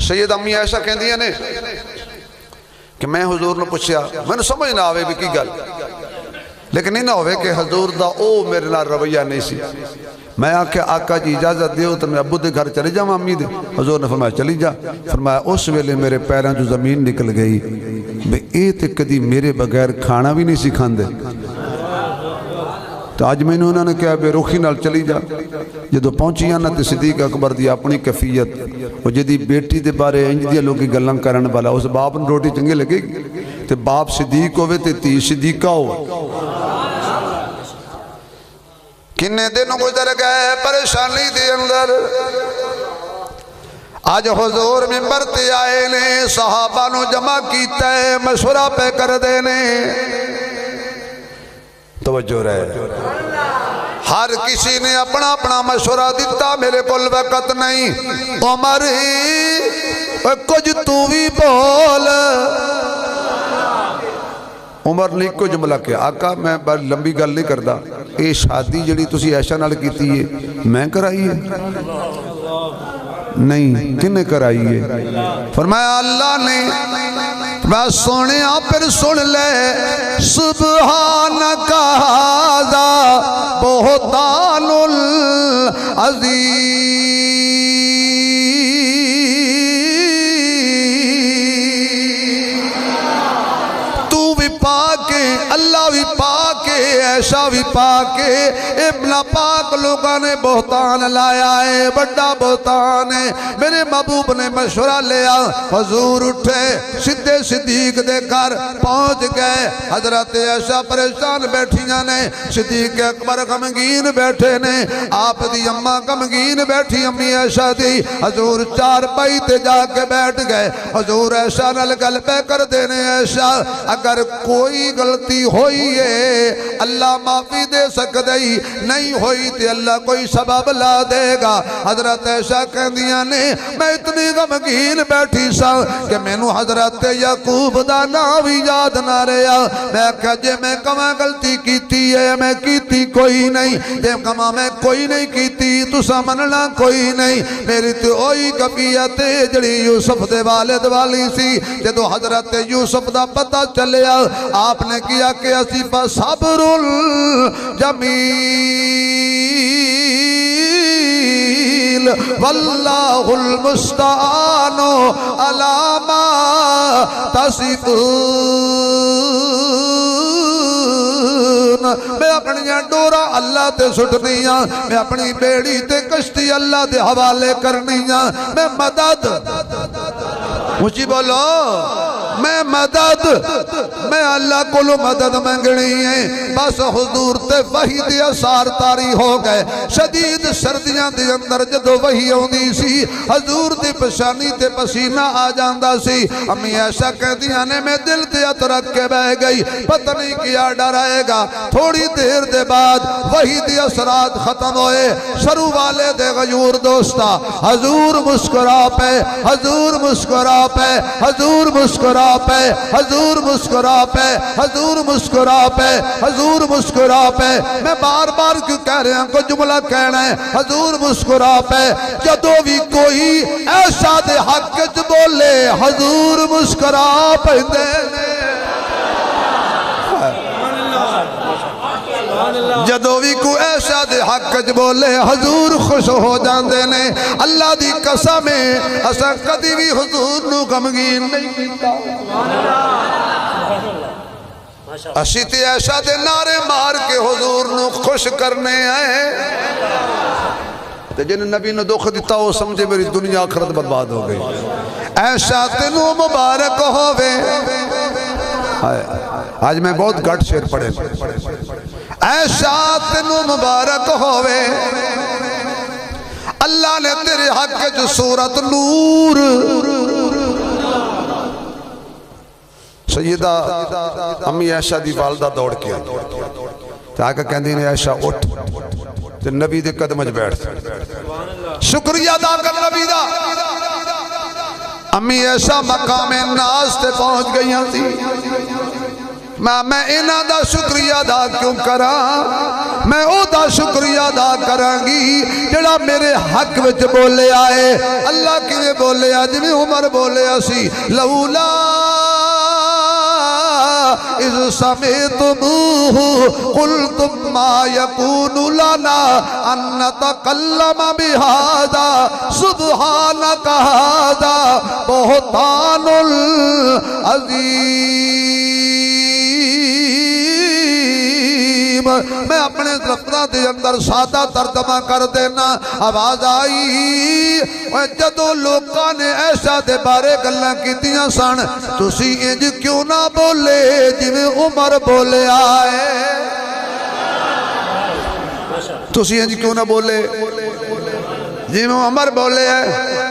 سید امی عائشہ کہندیاں نے کہ میں حضور نے پوچھیا میں نے سمجھ نہ آوے بھی کی گل لیکن نہیں نہ ہوئے کہ حضور دا او میرے نال رویہ نہیں سی میں آکھیا آقا جی اجازت دیو تو میں ابو دے گھر چلی جاؤں امی دے حضور نے فرمایا چلی جا فرمایا اس ویلے میرے پیراں جو زمین نکل گئی بے اے تے کدی میرے بغیر کھانا بھی نہیں سکھان دے تو آج میں نے انہوں نے کہا بے رخی نال چلی جا جدو پہنچی آنا تے صدیق اکبر دی اپنی کفیت وہ جدی بیٹی دے بارے انج دیا لوگی گلنگ کرن والا اس باپ نے روٹی چنگے لگے گی تے باپ صدیق ہوئے تے تی صدیقہ ہو کنے دنوں گزر گئے پریشانی دے اندر آج حضور منبر تے آئے نے صحابہ نو جمع کیتا ہے مشورہ پہ کر دینے توجہ رہے ہر کسی نے اپنا اپنا مشورہ دیتا میرے کل وقت نہیں عمر کچھ تو بھی بول عمر نے کو جملہ کیا آقا میں لمبی گل نہیں کردا اے شادی جڑی تسی عائشہ نال کیتی ہے میں کرائی ہے نہیں کنے کرائی ہے فرمایا اللہ نے میں سنیا پھر سن لے سبحانک ھذا بہتان العظیم تو بھی پاک ہے اللہ بھی پاک ہے عائشہ بھی پاک ہے ابن پاک لوگوں نے بہتان لایا ہے بڑا بہتان ہے میرے محبوب نے مشورہ لیا حضور اٹھے سدھے صدیق دے کر پہنچ گئے حضرت عائشہ پریشان بیٹھیاں نے صدیق اکبر غمگین بیٹھے نے آپ دی اماں غمگین بیٹھی امی عائشہ دی حضور چار پائی تے جا کے بیٹھ گئے حضور عائشہ نال گل پہ کر دینے عائشہ اگر کوئی غلطی ہوئی ہے اللہ معافی دے سکدئی نہیں ہوئی تے اللہ کوئی سبب لا دے گا حضرت عائشہ کہندیاں نے میں اتنی غمگین بیٹھی سا کہ میں نو حضرت یعقوب دا نام یاد نہ رہا میں کہا جے میں کما غلطی کیتی ہے میں کیتی کوئی نہیں جے کما میں کوئی نہیں کیتی تو سمننا کوئی نہیں میری تو اوئی کفیت جڑی یوسف دے والد والی سی جدو حضرت یوسف دا پتہ چلیا آپ نے کیا کہ اسی پر صبر جمیل واللہ المستعان علی ما تصفون میں اپنی ڈورا اللہ تے سٹنیاں میں اپنی بیڑی تے کشتی اللہ دے حوالے کرنیاں میں مدد مجھے بولو میں مدد میں اللہ کو مدد منگنی ہے بس حضور تے وحی دے اثار تاری ہو گئے شدید سردیاں دے اندر جدو وحی ہوندی سی حضور دی پشانی تے پسینہ آ جاندہ سی امی عائشہ کہدیاں نے میں دل تے اترک کے بہ گئی پتہ نہیں کیا ڈرائے گا تھوڑی دیر دے بعد وحی دے اثرات ختم ہوئے شروع والے دے غیور دوستا حضور مسکرا پہ حضور مسکرا پہ حضور مسکرا پہ حضور مسکرا پہ حضور مسکرا پہ حضور مسکرا پہ میں بار بار کیوں کہہ رہے ہیں کوئی جملہ کہنا ہے حضور مسکرا پہ جدو بھی کوئی ایسا دے حق چ بولے حضور مسکرا پہ جدو بھی کوئی ایسا دے حق چ بولے حضور خوش ہو جاندے نے اللہ دی قسم اساں کدی بھی حضور نو غمگین نہیں کیتا اسی تے ایسا دے نعرے مار کے حضور نو خوش کرنے آئے تے جن نبی نے دکھ دیتا وہ سمجھے میری دنیا آخرت برباد ہو گئی ایسا تینو مبارک ہووے آج میں بہت گھٹ شعر پڑھے ایسا تینو مبارک ہووے اللہ نے تیرے حق جو سورت نور سیدہ امی عائشہ دی والدہ دوڑ کیا آقا کہندی نے عائشہ اٹھ تے نبی دے قدمج بیٹھ شکریہ ادا کر نبی دا امی عائشہ مقام ناز تے پہنچ گئی تھی میں انہاں دا شکریہ ادا کیوں کراں میں او دا شکریہ ادا کرانگی جڑا میرے حق وچ بولے آئے اللہ کیویں بولے آ جویں عمر بولے سی لولا اذ سمعتموه قلتم ما يكون لنا ان نتكلم بهذا سبحانك هذا بهتان عظیم میں اپنے دفتروں کے اندر سادہ ترجمہ کر دینا آواز آئی جدو لوکاں نے ایسا دے بارے گلاں کیتیاں سن تسی انج کیوں نہ بولے جویں عمر بولے آئے تسی انج کیوں نہ بولے جویں عمر بولے آئے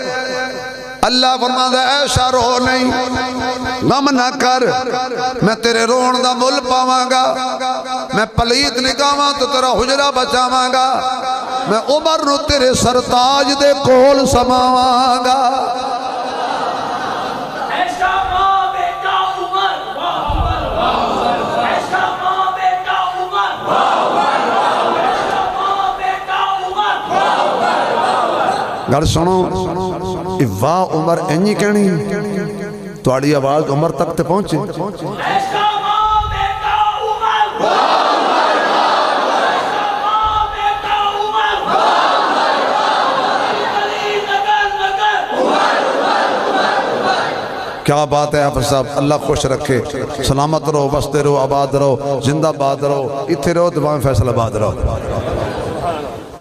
اللہ فرماتا ہے ایسا رو نہیں غم نہ کر میں تیرے رون دا مل پاواں گا میں پلیت نگاواں تو تیرا حجرہ بچاواں گا میں عمر نو تیرے سرتاج دے کول سماواں گا ایسا ماں بیٹا عمر ایسا ماں بیٹا عمر ایسا ماں بیٹا عمر گھر سنو واہ عمر اینی کہنی تواڑی آواز عمر تک تے پہنچے ایسا ماں بیٹا عمر ایسا ماں بیٹا عمر علی نگر نگر کیا بات ہے آپ صاحب اللہ خوش رکھے سلامت رہو بستے رہو آباد رہو زندہ باد رہو اتھے رہو دبان فیصل آباد رہو